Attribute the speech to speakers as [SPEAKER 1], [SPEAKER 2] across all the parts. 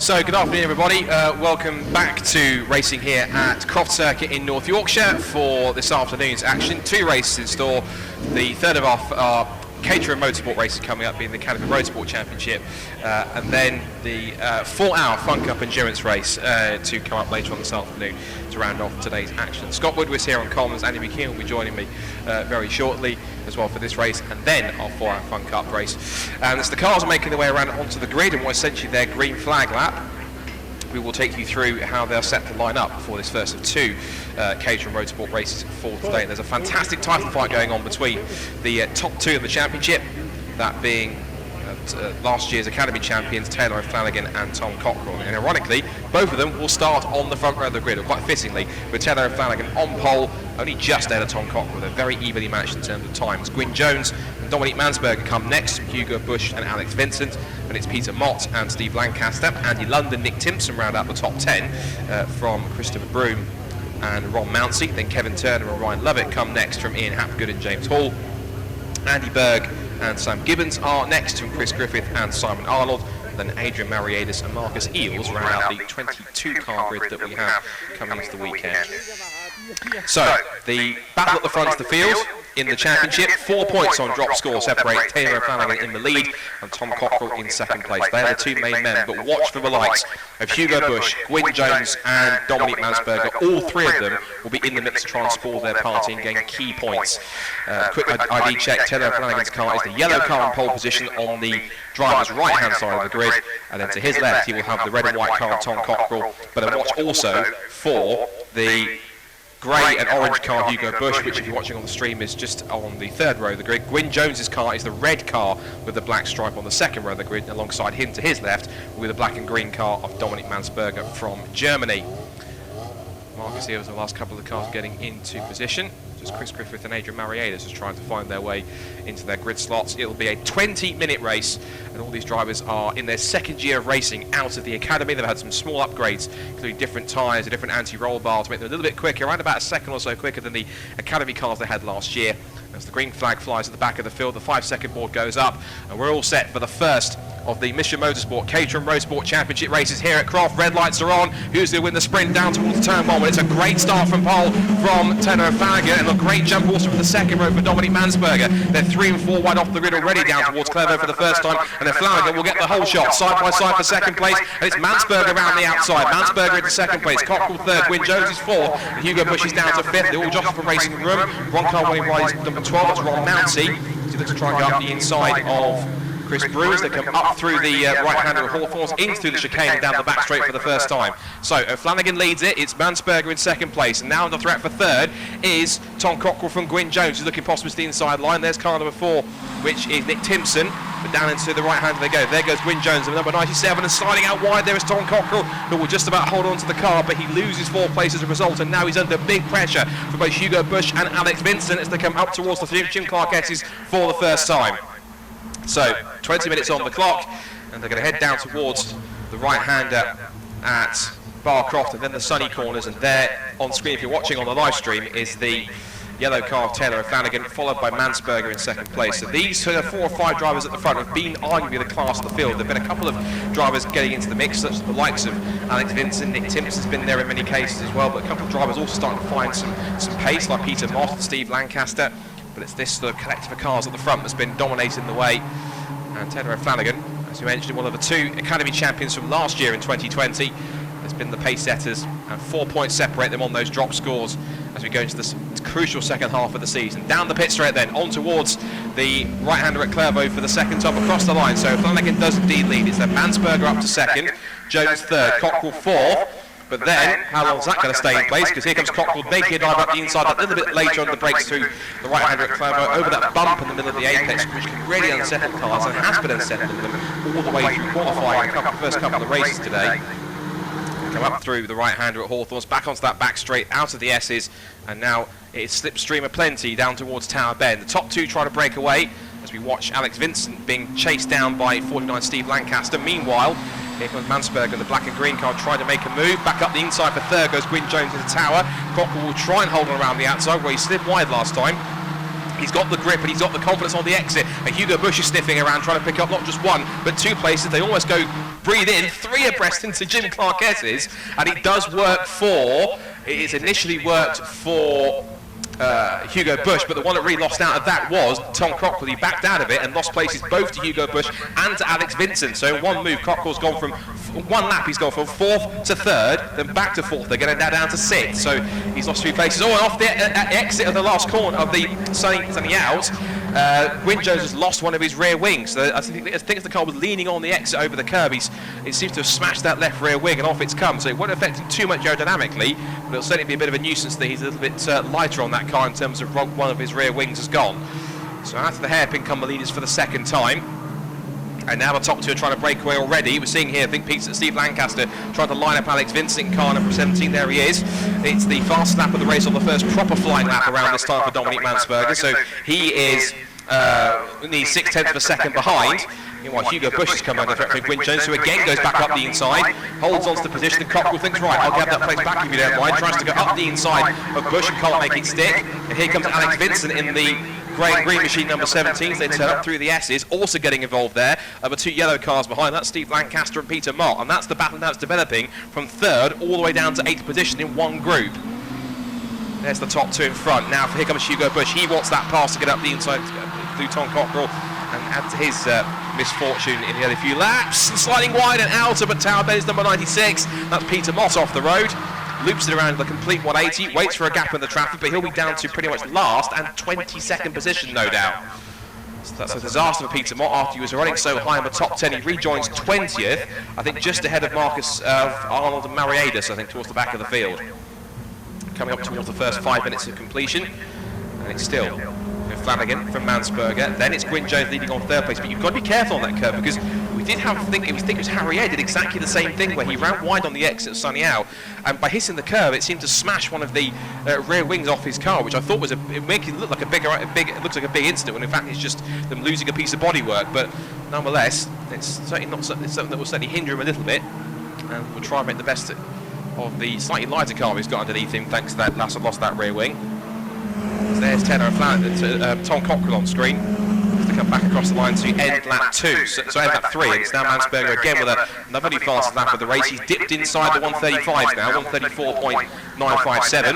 [SPEAKER 1] So good afternoon everybody, welcome back to racing here at Croft Circuit in North Yorkshire for this afternoon's action. Two races in store, the third of our Caterham motorsport races coming up being the Caterham Roadsport Championship, and then the 4-hour Fun Cup endurance race to come up later on this afternoon to round off today's action. Scott Woodward's here on comms, Andy McKeon will be joining me very shortly as well for this race, and then our 4-hour Fun Cup race. And as the cars are making their way around onto the grid and what essentially their green flag lap, we will take you through how they're set to line up for this first of two Caterham Roadsport races for today. There's a fantastic title fight going on between the top two of the championship, that being last year's Academy champions Taylor O'Flanagan and Tom Cockrell. And ironically, both of them will start on the front row of the grid, or quite fittingly, with Taylor O'Flanagan on pole, only just ahead of Tom Cockrell. They're very evenly matched in terms of times. Gwyn Jones and Dominic Mansberger come next, Hugo Bush and Alex Vincent, and it's Peter Mott and Steve Lancaster. Andy London, Nick Timson round out the top 10 from Christopher Broome and Ron Mounsey. Then Kevin Turner and Ryan Lovett come next from Ian Hapgood and James Hall. Andy Berg and Sam Gibbons are next from Chris Griffith and Simon Arnold. Then Adrian Mariadis and Marcus Eels round out the 22-car grid that we have coming into the weekend. So, the battle at the front of the field in the championship, 4 points on drop score separate Taylor O'Flanagan in the lead and Tom Cockrell in second place. They are the two main men, but watch for the likes of Hugo Bush, Gwyn Jones and Dominic Mansberger. All three of them will be in the mix to try and spoil their party and gain key points. Quick ID check, Taylor O'Flanagan's car is the yellow car in pole position on the driver's right-hand side of the grid, and then to his left he will have the red and white car of Tom Cockrell. But then watch also for the grey and orange car Hugo Bush, which if you're watching on the stream is just on the third row of the grid. Gwyn Jones's car is the red car with the black stripe on the second row of the grid, and alongside him to his left with the black and green car of Dominic Mansberger from Germany. Marcus Eels the last couple of cars getting into position. Just Chris Griffith and Adrian Mariadis is trying to find their way into their grid slots. It'll be a 20-minute race, and all these drivers are in their second year of racing out of the academy. They've had some small upgrades, including different tyres, a different anti-roll bar to make them a little bit quicker, around about a second or so quicker than the academy cars they had last year. As the green flag flies at the back of the field, the 5-second board goes up, and we're all set for the first of the Mission Motorsport Caterham Roadsport Championship races here at Croft. Red lights are on. Who's going to win the sprint down towards turn one? Well, it's a great start from pole from Taylor O'Flanagan, and a great jump also from the second row for Dominic Mansberger. They're 3 and 4 wide off the grid already down towards Clevo for the first time, and then Flanagan will get the whole shot side by side for second place, and it's Mansberger around the outside. Mansberger into second place, Cockrell third, Gwyn Jones is fourth, and Hugo Bush is down to fifth. They all jostle for racing room. Ron Carl winning by number 12, that's Ron Mounsey. He looks to try and go up the inside of Chris Brewer. They come up through the right-hander of Hawthorns into the chicane and down the back straight for the first time. So O'Flanagan leads it, it's Mansberger in second place, and now the threat for third is Tom Cockrell from Gwyn Jones, who's looking possibly to the inside line. There's car number 4, which is Nick Timson, but down into the right-hander they go. There goes Gwyn Jones, and number 97, and sliding out wide there is Tom Cockrell, who will just about hold on to the car, but he loses 4 places as a result, and now he's under big pressure from both Hugo Bush and Alex Vincent as they come up towards the Jim Clark S's for the first time. So, 20 minutes on the clock, and they're going to head down towards the right-hander at Croft, and then the sunny corners, and there on screen, if you're watching on the live stream, is the yellow car of Taylor O'Flanagan, followed by Mansberger in second place. So these 4 or 5 drivers at the front have been arguably the class of the field. There have been a couple of drivers getting into the mix, such as the likes of Alex Vincent. Nick Timson's been there in many cases as well, but a couple of drivers also starting to find some pace, like Peter Mott and Steve Lancaster. But it's this sort of collective of cars at the front that's been dominating the way. And Taylor O'Flanagan, as we mentioned, one of the 2 Academy champions from last year in 2020, has been the pace setters, and 4 points separate them on those drop scores as we go into this crucial second half of the season. Down the pit straight then, on towards the right-hander at Clervaux for the second top across the line. So Flanagan does indeed lead. It's then Mansberger up to second, Jones third, Cockrell fourth. But then, how long is that going to stay in place? Because here comes Cockrell making a dive up the inside a little bit later on the brakes through the right-hander at Clervaux over that bump in the middle of the apex, which can really unsettle cars and has been unsettling them all the way through qualifying the first couple of races today. Come up through the right-hander at Hawthorns, back onto that back straight, out of the S's, and now it's slipstream aplenty down towards Tower Bend. The top 2 try to break away as we watch Alex Vincent being chased down by 49 Steve Lancaster. Meanwhile, here comes Mansberger, the black and green car, trying to make a move. Back up the inside for third goes Gwyn Jones into Tower. Cockrell will try and hold on around the outside where he slid wide last time. He's got the grip and he's got the confidence on the exit. And Hugo Bush is sniffing around trying to pick up not just one, but two places. They almost go breathe in, three abreast into Jim Clarket's, and it does work for, it's initially worked for Hugo Bush, but the one that really lost out of that was Tom Cockrell. He backed out of it and lost places both to Hugo Bush and to Alex Vincent. So in one move, Cockrell's gone from one lap, he's gone from 4th to 3rd, then back to 4th. They're getting that down to 6th. So he's lost 3 places. Oh, and off the exit of the last corner of the sunny out, Gwyn Jones has lost one of his rear wings. So I think the car was leaning on the exit over the curb. It seems to have smashed that left rear wing and off it's come. So it won't affect him too much aerodynamically, but it'll certainly be a bit of a nuisance that he's a little bit lighter on that car in terms of one of his rear wings has gone. So out of the hairpin come the leaders for the second time. And now the top two are trying to break away already. We're seeing here, I think Steve Lancaster trying to line up Alex Vincent, car number 17, there he is. It's the fastest lap of the race on the first proper flying lap around this time for Dominic Mansberger. So he is nearly 6/10 of a second behind. Meanwhile, Hugo Bush is coming under threat from Gwyn Jones, who again goes back up the inside, holds on to the position, and Cockrell thinks, right, I'll get that place back if you don't mind, tries to go up the inside of Bush and can't make it stick. And here comes Alex Vincent in the grey and green machine number 17 as they turn up through the S's, also getting involved there. But two yellow cars behind, that's Steve Lancaster and Peter Mott, and that's the battle now it's developing from 3rd all the way down to 8th position in one group. There's the top two in front. Now here comes Hugo Bush. He wants that pass to get up the inside through Tom Cockrell and add to his misfortune in the other few laps. And sliding wide and outer, but tower bed is number 96. That's Peter Mott off the road. Loops it around the complete 180, waits for a gap in the traffic, but he'll be down to pretty much last and 22nd position, no doubt. So that's a disaster for Peter Mott after he was running so high in the top 10. He rejoins 20th, I think just ahead of Marcus Arnold and Mariadis, I think, towards the back of the field. Coming up towards the first 5 minutes of completion, and it's still Flanagan from Mansberger. Then it's Gwyn Jones leading on 3rd place, but you've got to be careful on that curve because we did have, I think it was Harry Ayer did exactly the same thing where he ran wide on the exit of Sunny Out, and by hitting the curve, it seemed to smash one of the rear wings off his car, which I thought was it make it look like it looks like a big incident when in fact it's just them losing a piece of bodywork. But nonetheless, it's certainly not something that will certainly hinder him a little bit, and we'll try and make the best of the slightly lighter car he's got underneath him thanks to that lost that rear wing. So there's Tenor and Flanagan, Tom Cockrell on screen to come back across the line to end lap 2, so end lap 3, and it's now Mansberger again with another very fast lap of the race. He's dipped inside the 135s now, 134.957.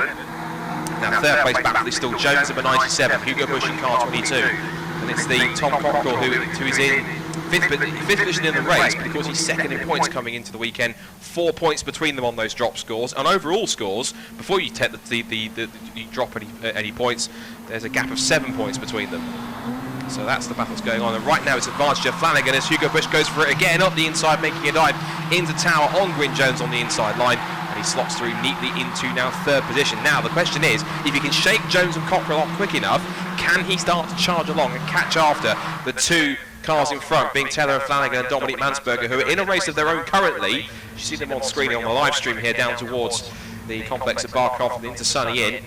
[SPEAKER 1] Now 3rd place battle is still Jones number 97, Hugo Bush in car 22, and it's the Tom Cockrell who is in 5th position in the race, but of course he's 2nd in points coming into the weekend. 4 points between them on those drop scores, and overall scores, before you take you drop any points, there's a gap of 7 points between them. So that's the battle that's going on, and right now it's advantage of Flanagan as Hugo Bush goes for it again up the inside, making a dive into tower on Gwyn Jones on the inside line, and he slots through neatly into now 3rd position. Now the question is, if he can shake Jones and Cockrell off quick enough, can he start to charge along and catch after the two cars in front, being Taylor and Flanagan and Dominic Mansberger, who are in a race of their own currently. You see them on screen on the live stream here down towards the complex at Barcroft and into Sunny Inn.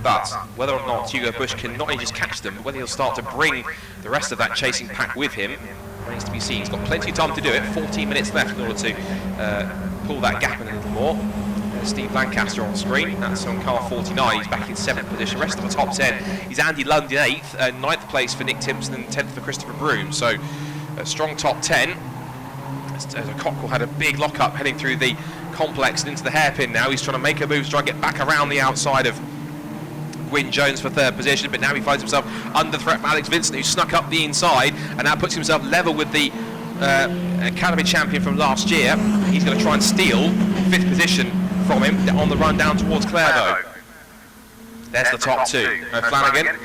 [SPEAKER 1] But whether or not Hugo Bush can not only just catch them, but whether he'll start to bring the rest of that chasing pack with him remains to be seen. He's got plenty of time to do it, 14 minutes left in order to pull that gap in a little more. Steve Lancaster on screen, that's on car 49, he's back in 7th position. Rest of the top 10 is Andy Lund in 8th, 9th place for Nick Timson and 10th for Christopher Broom. So a strong top 10. Cockrell had a big lock-up heading through the complex and into the hairpin now. He's trying to make a move to try and get back around the outside of Gwyn Jones for 3rd position, but now he finds himself under threat from Alex Vincent, who snuck up the inside and now puts himself level with the Academy champion from last year. He's going to try and steal 5th position from him on the run down towards Clairvaux. There's the top 2. Flanagan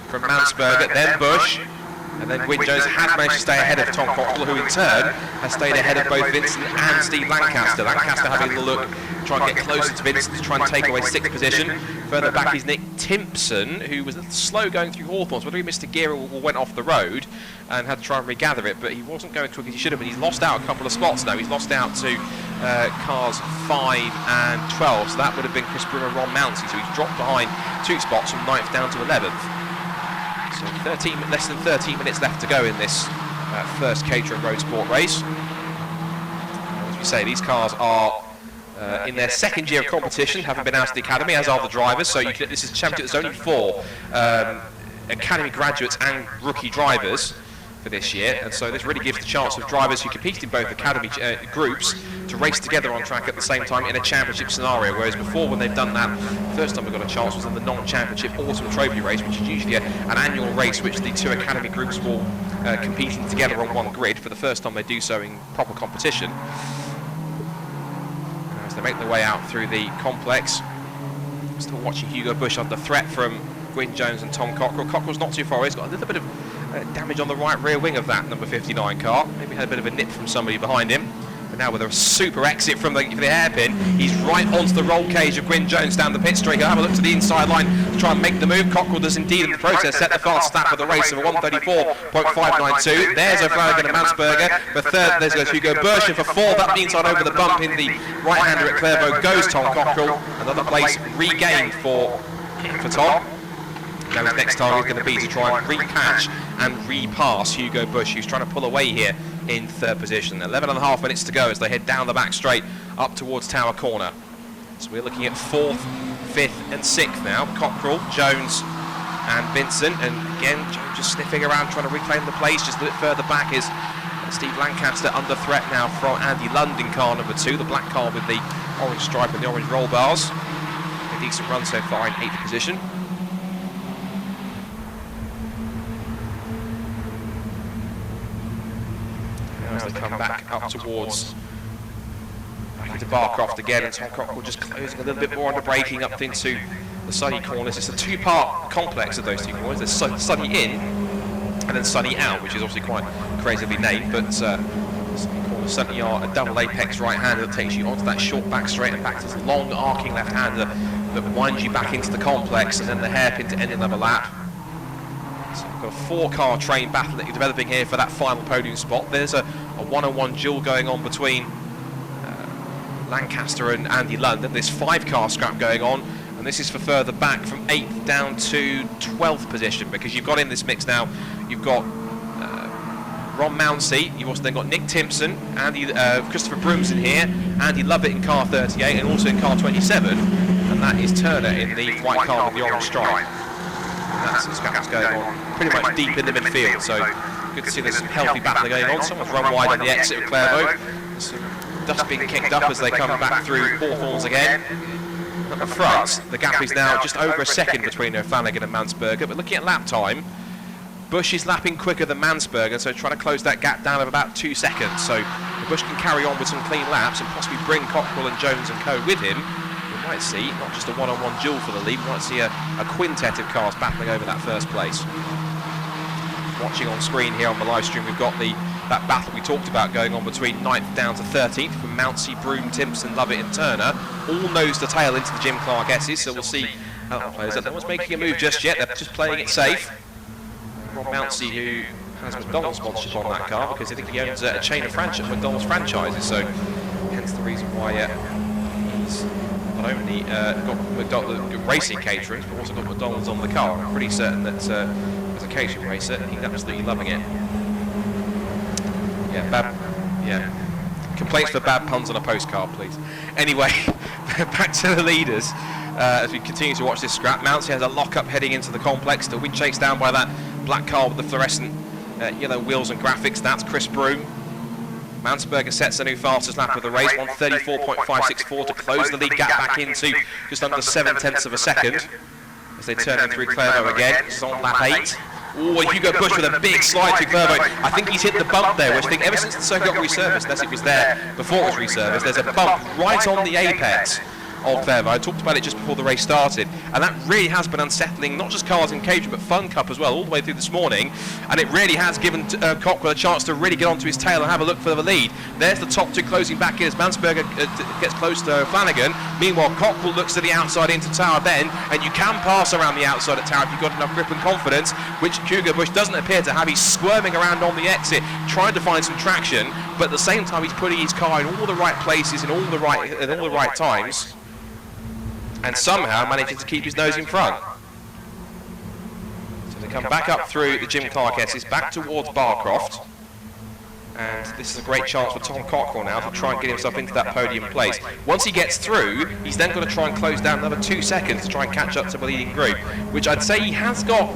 [SPEAKER 1] from Mansberger, then Bush, and then Gwyn Jones has managed to stay ahead of Tom Cockrell, who in turn has stayed ahead of both Vincent and Steve Lancaster. Lancaster having a look, try and get closer to Vincent to try and take away 6th position. Further back is Nick Timson, who was slow going through Hawthorns, whether he missed a gear or went off the road and had to try and regather it, but he wasn't going quick as he should have been. He's lost out a couple of spots now. He's lost out to cars 5 and 12, so that would have been Chris Broom and Ron Mounsey, so he's dropped behind 2 spots from 9th down to 11th. So less than 13 minutes left to go in this first Caterham Roadsport race. As we say, these cars are in their 2nd year of competition, haven't been out of the academy, as are the drivers. So this is a championship that's only for academy graduates and rookie drivers for this year, and so this really gives the chance of drivers who compete in both academy groups to race together on track at the same time in a championship scenario, whereas before when they've done that, the first time we got a chance was in the non-championship autumn trophy race, which is usually an annual race which the two academy groups will competing together on one grid for the first time they do so in proper competition. As they make their way out through the complex, still watching Hugo Bush under threat from Gwyn Jones and Tom Cockrell. Cockrell's not too far away, he's got a little bit of damage on the right rear wing of that number 59 car. Maybe had a bit of a nip from somebody behind him. But now with a super exit from the hairpin, he's right onto the roll cage of Gwyn Jones down the pit straight. He'll have a look to the inside line to try and make the move. Cockrell does indeed in the process set the fastest lap of the race of a 1:34.592. There's O'Flanagan and Mansberger. For third, there's Hugo Bush. And for fourth, up the inside over the bump in the right-hander at Clairvaux goes Tom Cockrell. Another place regained for Tom. Now his next target is going to be to try and repatch and repass Hugo Bush, who's trying to pull away here in third position. 11.5 minutes to go as they head down the back straight up towards Tower Corner. So we're looking at 4th, 5th and 6th now. Cockrell, Jones and Vincent. And again, Jones just sniffing around trying to reclaim the place. Just a bit further back is Steve Lancaster under threat now from Andy Lund in car number 2. The black car with the orange stripe and the orange roll bars. A decent run so far in 8th position. As they come back up towards back into Barcroft again, and Tom Cockrell just closing a little bit more under braking up into the sunny corners. It's a two-part complex of those two corners. There's sunny in and then sunny out, which is obviously quite creatively named, but sunny corners certainly are a double apex right-hander that takes you onto that short back straight and back to this long arcing left-hander that winds you back into the complex, and then the hairpin to end another lap. So we've got a 4-car train battle that you're developing here for that final podium spot. There's a one-on-one duel going on between Lancaster and Andy Lund. This 5-car scrap going on, and this is for further back from 8th down to 12th position, because you've got in this mix now, you've got Ron Mounsey, you've also then got Nick Timson, Christopher Brooms in here, Andy Lovett in car 38 and also in car 27, and that is Turner in the white car with the orange stripe. That's some scraps going on pretty much deep in the midfield, so good to see there's some healthy battle going on. Someone's run wide on the exit of Clairvaux. Some dust being kicked up as they come back through Hawthorns again. At the front, the gap is now just over a second between O'Flanagan and Mansberger, but looking at lap time, Bush is lapping quicker than Mansberger, so trying to close that gap down of about 2 seconds. So if Bush can carry on with some clean laps and possibly bring Cockrell and Jones and co with him, we might see not just a one-on-one duel for the lead, we might see a quintet of cars battling over that first place. Watching on screen here on the live stream, we've got that battle we talked about going on between 9th down to 13th from Mounsey, Broom, Timson, Lovett and Turner, all nose to tail into the Jim Clark S's, so we'll see how that plays out. No one's making a move just yet, they're just playing it safe. Rob Mounsey, who has McDonald's sponsorship on that car, because I think he owns a chain of McDonald's franchises, so hence the reason why he's not only got McDonald's racing caterings, but also got McDonald's on the car. I'm pretty certain that as a catering racer, he's absolutely loving it. Yeah, complaints for bad puns on a postcard, please. Anyway, back to the leaders as we continue to watch this scrap. Mounsey has a lock-up heading into the complex, still being chased down by that black car with the fluorescent yellow wheels and graphics. That's Chris Broom. Mansberger sets the new fastest lap of the race, 1:34.564 to close the lead gap back into just under 7/10 of a second as they turn in through Clairvaux again. This is on lap 8. Oh, Hugo Bush with a big slide through Clairvaux. I think he's hit the bump there, which I think ever since the circuit got resurfaced, unless it was there before it was resurfaced, there's a bump right on the apex of Clairvaux. I talked about it just before the race started, and that really has been unsettling, not just cars in Caterham, but Fun Cup as well, all the way through this morning, and it really has given Cockrell a chance to really get onto his tail and have a look for the lead. There's the top two closing back in as Mansberger gets close to O'Flanagan. Meanwhile, Cockrell looks to the outside into Tower Bend, and you can pass around the outside at Tower if you've got enough grip and confidence, which Hugo Bush doesn't appear to have. He's squirming around on the exit, trying to find some traction, but at the same time he's putting his car in all the right places in all the right times, and somehow managing to keep his nose in front. So they come back up through the Jim Clark S's, back towards Barcroft, and this is a great chance for Tom Cockrell now to try and get himself into that podium place. Once he gets through, he's then going to try and close down another 2 seconds to try and catch up to the leading group, which I'd say he has got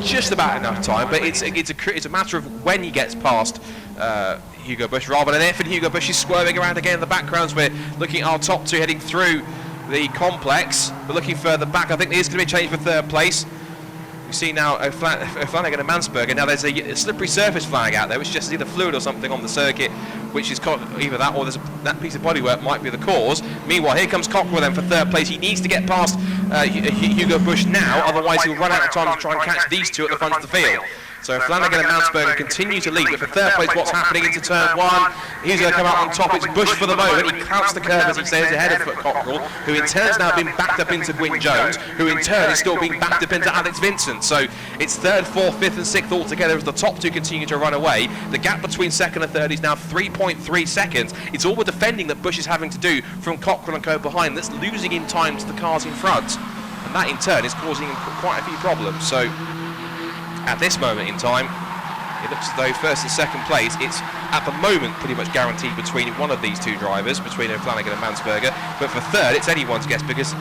[SPEAKER 1] just about enough time, but it's a matter of when he gets past Hugo Bush rather than if, and Hugo Bush is swerving around again in the background. So we're looking at our top two heading through the complex, but looking further back, I think there is going to be a change for third place. We see now Flanagan and Mansberger. Now there's a slippery surface flag out there, which just is either fluid or something on the circuit, which is either that or that piece of bodywork might be the cause. Meanwhile, here comes Cockrell then for third place. He needs to get past Hugo Bush now, otherwise he'll run out of time to try and catch these two at the front of the field. So Flanagan and Mansberger continue to lead, but for third place, what's happening into turn one? He's going to come out on top. It's Bush for the moment. He clouts the curve, as he says, ahead of Cockrell, who in turn has now been backed up into Gwyn Jones, who in turn is still being backed up into Alex Vincent. So it's third, fourth, fifth and sixth all together as the top two continue to run away. The gap between second and third is now 3.3 seconds. It's all the defending that Bush is having to do from Cockrell and co behind that's losing in time to the cars in front. And that in turn is causing him quite a few problems. So at this moment in time, it looks as though first and second place, it's at the moment pretty much guaranteed between one of these two drivers, between Flanagan and Mansberger. But for third, it's anyone's guess, because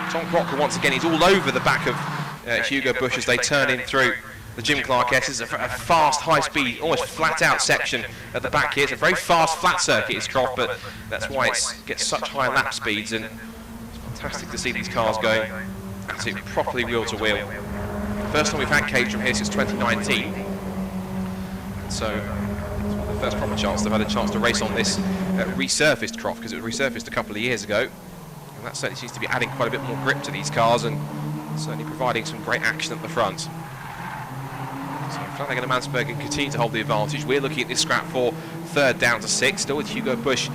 [SPEAKER 1] Tom Cockrell once again is all over the back of Hugo Bush as they turn in through the Jim Clark S. It's a fast, high-speed, almost flat-out section at the back here. It's a very fast, flat circuit, it's Croft, but that's why it gets such high lap speeds, and it's fantastic to see these cars going absolutely properly wheel-to-wheel. First time we've had Caterham here since 2019, so it's one of the first proper chance they've had a chance to race on this resurfaced Croft, because it was resurfaced a couple of years ago, and that certainly seems to be adding quite a bit more grip to these cars and certainly providing some great action at the front. So Flanagan and Mansberger continue to hold the advantage. We're looking at this scrap for third down to sixth, still with Hugo Bush.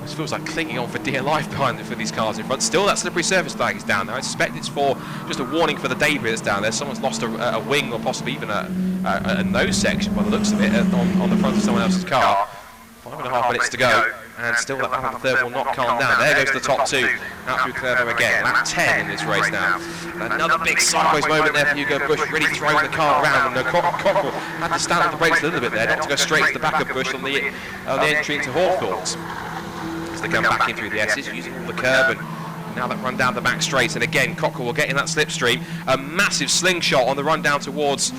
[SPEAKER 1] It feels like clinging on for dear life behind for these cars in front. Still, that slippery surface flag is down there. I suspect it's for just a warning for the debris that's down there. Someone's lost a wing or possibly even a nose section by the looks of it on the front of someone else's car. 5.5 minutes to go, and still that lap of the third will not calm down. There goes the top two, out through Clervo again. Lap 10 in this race now. Another big sideways moment there for Hugo Bush, really throwing the car around, and Cockrell had to stand up the brakes a little bit there, not to go straight to the back of Bush on the entry into Hawthorns. They come back in through the S's, using all the curb, and now that run down the back straight, and again Cockrell will get in that slipstream. A massive slingshot on the run down towards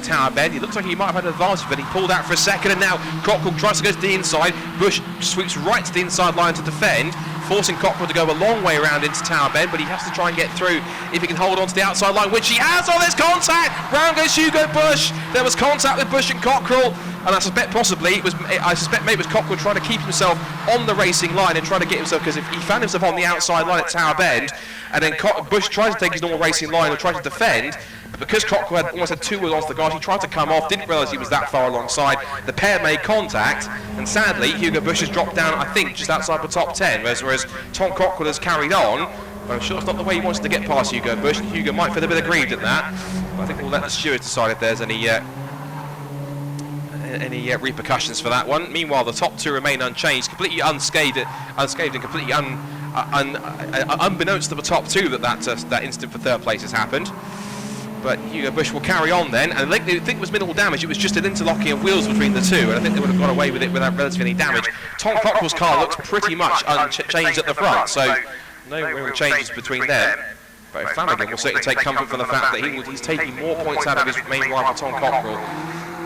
[SPEAKER 1] Tower Bend. It looks like he might have had an advantage, but he pulled out for a second, and now Cockrell tries to go to the inside. Bush sweeps right to the inside line to defend, forcing Cockrell to go a long way around into Tower Bend, but he has to try and get through if he can hold on to the outside line, which he has. Oh, there's contact! Round goes Hugo Bush. There was contact with Bush and Cockrell, and I suspect possibly maybe it was Cockrell trying to keep himself on the racing line and trying to get himself, because if he found himself on the outside line at Tower Bend, and then Bush tries to take his normal racing line and tries to defend, but because Cockrell almost had two wheels onto the guard, he tried to come off, didn't realise he was that far alongside. The pair made contact, and sadly Hugo Bush has dropped down, I think, just outside the top 10, whereas Tom Cockrell has carried on. But I'm sure it's not the way he wants to get past Hugo Bush, and Hugo might feel a bit aggrieved at that. But I think we'll let the stewards decide if there's any repercussions for that one. Meanwhile, the top two remain unchanged, completely unscathed and completely unbeknownst to the top two that instant for third place has happened. But Hugo Bush will carry on then, and I think it was minimal damage. It was just an interlocking of wheels between the two, and I think they would have got away with it without relatively any damage. Tom Cockrell's car looks pretty much unchanged at the front, so no real changes between them. But Flanagan will certainly take comfort from the fact that he's taking more points out of his main rival Tom Cockrell,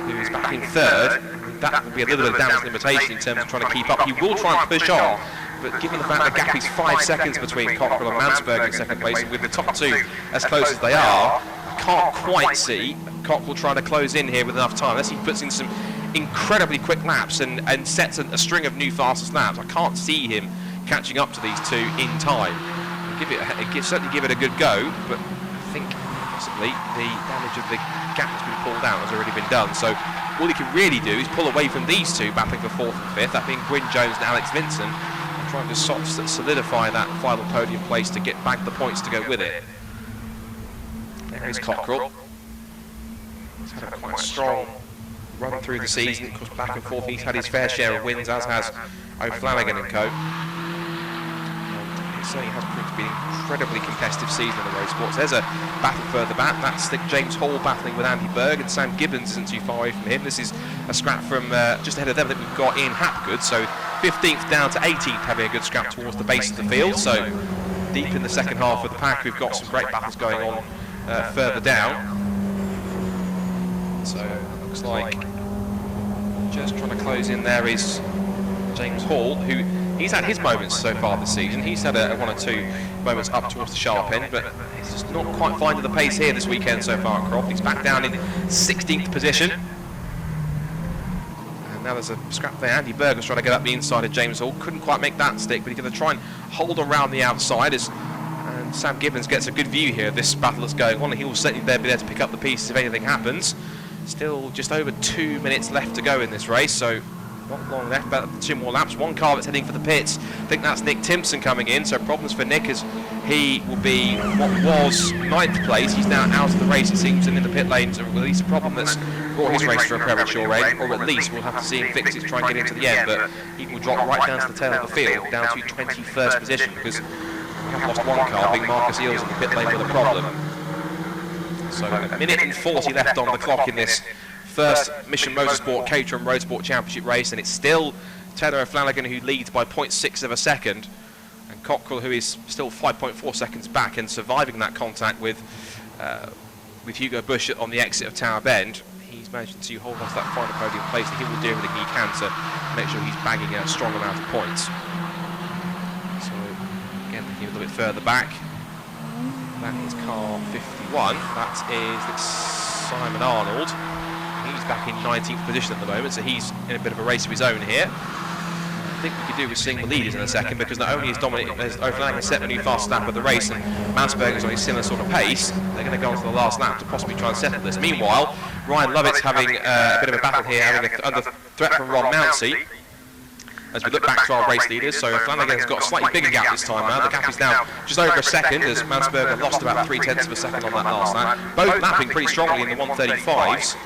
[SPEAKER 1] who is back in third. That will be a little bit of damage limitation in terms of trying to keep up. He will try and push on, but given the fact the gap is 5 seconds between Cockrell and Mansberger in second place, and with the top two as close as they are, I can't quite see Cockrell trying to close in here with enough time, unless he puts in some incredibly quick laps and sets a string of new fastest laps. I can't see him catching up to these two in time. Certainly give it a good go, but I think possibly the damage of the gap that's been pulled out has already been done. So all he can really do is pull away from these two battling for fourth and fifth, that being Gwyn Jones and Alex Vincent, and trying to solidify that final podium place to get back the points to go with it. There is Cockrell. He's had a quite strong run through the season, of course, back and forth. He's had his fair share of wins, as has O'Flanagan and co. It certainly has proved to be an incredibly competitive season in the Roadsports. There's a battle further back. That's James Hall battling with Andy Berg, and Sam Gibbons isn't too far away from him. This is a scrap from just ahead of them that we've got Ian Hapgood, so 15th down to 18th, having a good scrap towards the base of the field. So deep in the second half of the pack, we've got some great battles going on further down. So it looks like just trying to close in there is James Hall, who he's had his moments so far this season. He's had one or two moments up towards the sharp end, but he's just not quite finding the pace here this weekend so far at Croft. He's back down in 16th position. And now there's a scrap there. Andy Berger's trying to get up the inside of James Hall. Couldn't quite make that stick, but he's going to try and hold around the outside and Sam Gibbons gets a good view here of this battle that's going on. He will certainly be there to pick up the pieces if anything happens. Still just over 2 minutes left to go in this race, so not long left, about 2 more laps. One car that's heading for the pits. I think that's Nick Timson coming in, so problems for Nick as he will be what was 9th place. He's now out of the race, it seems, and in the pit lanes, or at least a problem that's brought his race to a premature end, or at least we'll have to see him fix it to try and get into the end, but he will drop right down to the tail of the field, down to 21st position, because we have lost one car, being Marcus Eels in the pit lane with a problem. So a minute and 40 left on the clock in this first Mission Motorsport Caterham Roadsport Championship race, and it's still Taylor O'Flanagan who leads by 0.6 of a second, and Cockrell, who is still 5.4 seconds back and surviving that contact with Hugo Bush on the exit of Tower Bend. He's managed to hold on to that final podium place, and he will do everything he can to make sure he's bagging a strong amount of points. So again, looking a little bit further back, that is car 51. It's Simon Arnold. He's back in 19th position at the moment, so he's in a bit of a race of his own here. I think we could do with seeing the leaders in a second, because not only is O'Flanagan set a new fast lap of the race, and Mansberger's on a similar sort of pace, they're going to go on to the last lap to possibly try and settle this. Meanwhile, Ryan Lovett's having a bit of a battle here, having under threat from Ron Mounsey. As we look back to our race leaders, so Flanagan's got a slightly bigger gap this time now. The gap is now just over a second, as Mansberger lost about 0.3 of a second on that last lap. Both lapping pretty strongly in the 135s.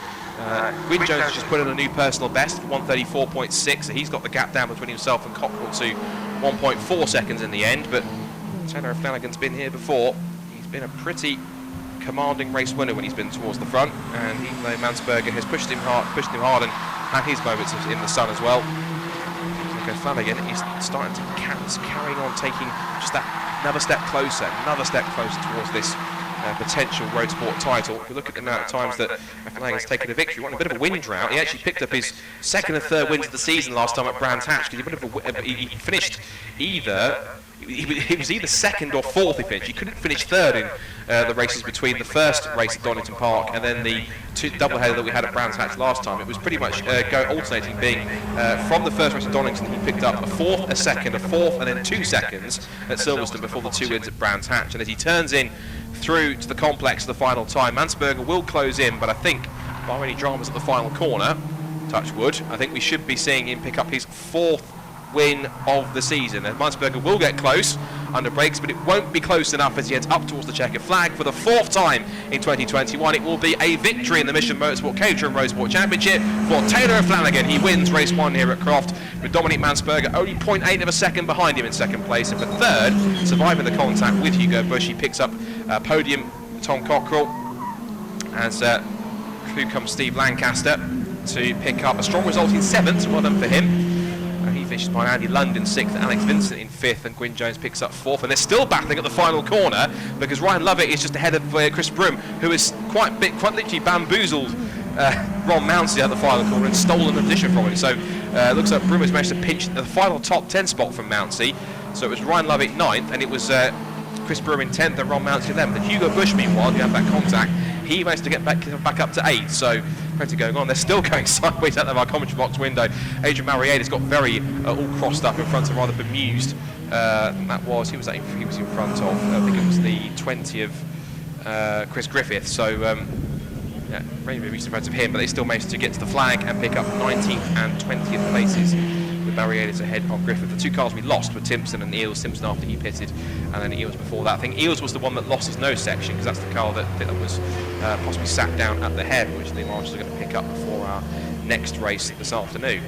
[SPEAKER 1] Gwyn Jones has just put in a new personal best, 134.6, so he's got the gap down between himself and Cockrell to 1.4 seconds in the end, but Taylor Flanagan's been here before. He's been a pretty commanding race winner when he's been towards the front, and even though Mansberger has pushed him hard and had his moments in the sun as well, Flanagan is starting to carrying on, taking just that another step closer towards this potential Roadsport title. If you look at the amount of times that Flanagan's taken a victory, won a bit of a win drought. He actually picked up his second and third wins of the season last time at Brands Hatch, because he finished he was either second or fourth. He couldn't finish third in the races between the first race at Donington Park and then the doubleheader that we had at Brands Hatch last time. It was pretty much alternating, being from the first race at Donington he picked up a fourth, a second, a fourth, and then 2 seconds at Silverstone before the 2 wins at Brands Hatch. And as he turns in through to the complex the final time, Mansberger will close in, but I think, bar any dramas at the final corner, touch wood, I think we should be seeing him pick up his 4th win of the season. And Mansberger will get close under brakes, but it won't be close enough as he heads up towards the checkered flag for the 4th time in 2021. It will be a victory in the Mission Motorsport Caterham Roadsport Championship for Taylor O'Flanagan. He wins race 1 here at Croft, with Dominic Mansberger only 0.8 of a second behind him in 2nd place, and for 3rd, surviving the contact with Hugo Bush, he picks up podium Tom Cockrell, as through comes Steve Lancaster to pick up a strong result in 7th. Well done for him. He finishes by Andy London 6th, Alex Vincent in 5th, and Gwyn Jones picks up 4th. And they're still battling at the final corner, because Ryan Lovett is just ahead of Chris Broom, who has quite literally bamboozled Ron Mounsey at the final corner and stolen the position from him. So it looks like Broom has managed to pinch the final top 10 spot from Mounsey. So it was Ryan Lovett 9th, and it was Chris Broom in 10th and Ron Mounsey 11th. And Hugo Bush, meanwhile, who had that contact, he managed to get back up to 8th. So plenty going on. They're still going sideways out of our commentary box window. Adrian Marietta's got very all crossed up in front of, rather bemused. He was in front of, I think it was the 20 of Chris Griffith. So very bemused in front of him, but they still managed to get to the flag and pick up 19th and 20th places, with Marietta's ahead of Griffith. The 2 cars we lost were Timson and Eels. Timson after he pitted, and then Eels before that. I think Eels was the one that lost his nose section, because that's the car that was possibly sat down at the head, which the marshals are going to pick up before our next race this afternoon.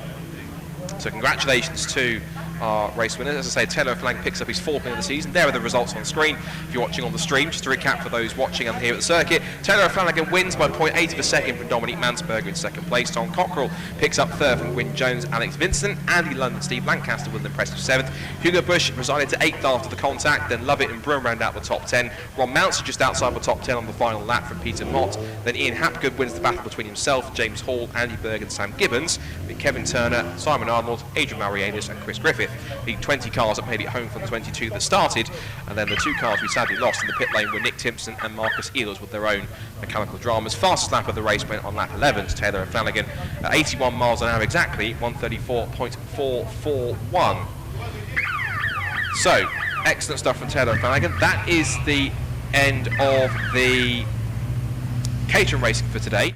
[SPEAKER 1] So congratulations to our race winners. As I say, Taylor Flanagan picks up his 4th win of the season. There are the results on screen if you're watching on the stream. Just to recap for those watching and here at the circuit, Taylor Flanagan wins by 0.8 of a second from Dominic Mansberger in 2nd place. Tom Cockrell picks up 3rd from Gwyn Jones, Alex Vincent, Andy London, Steve Lancaster with an impressive 7th. Hugo Bush resided to 8th after the contact, then Lovett and Broom round out the top 10. Ron Mounts just outside the top 10 on the final lap from Peter Mott. Then Ian Hapgood wins the battle between himself, James Hall, Andy Berg and Sam Gibbons, with Kevin Turner, Simon Arnold, Adrian Marianis and Chris Griffith. The 20 cars that made it home from the 22 that started, and then the 2 cars we sadly lost in the pit lane were Nick Timson and Marcus Ehlers with their own mechanical dramas. Fastest lap of the race went on lap 11 to Taylor and Flanagan at 81 miles an hour exactly, 134.441. So, excellent stuff from Taylor and Flanagan. That is the end of the Caterham racing for today.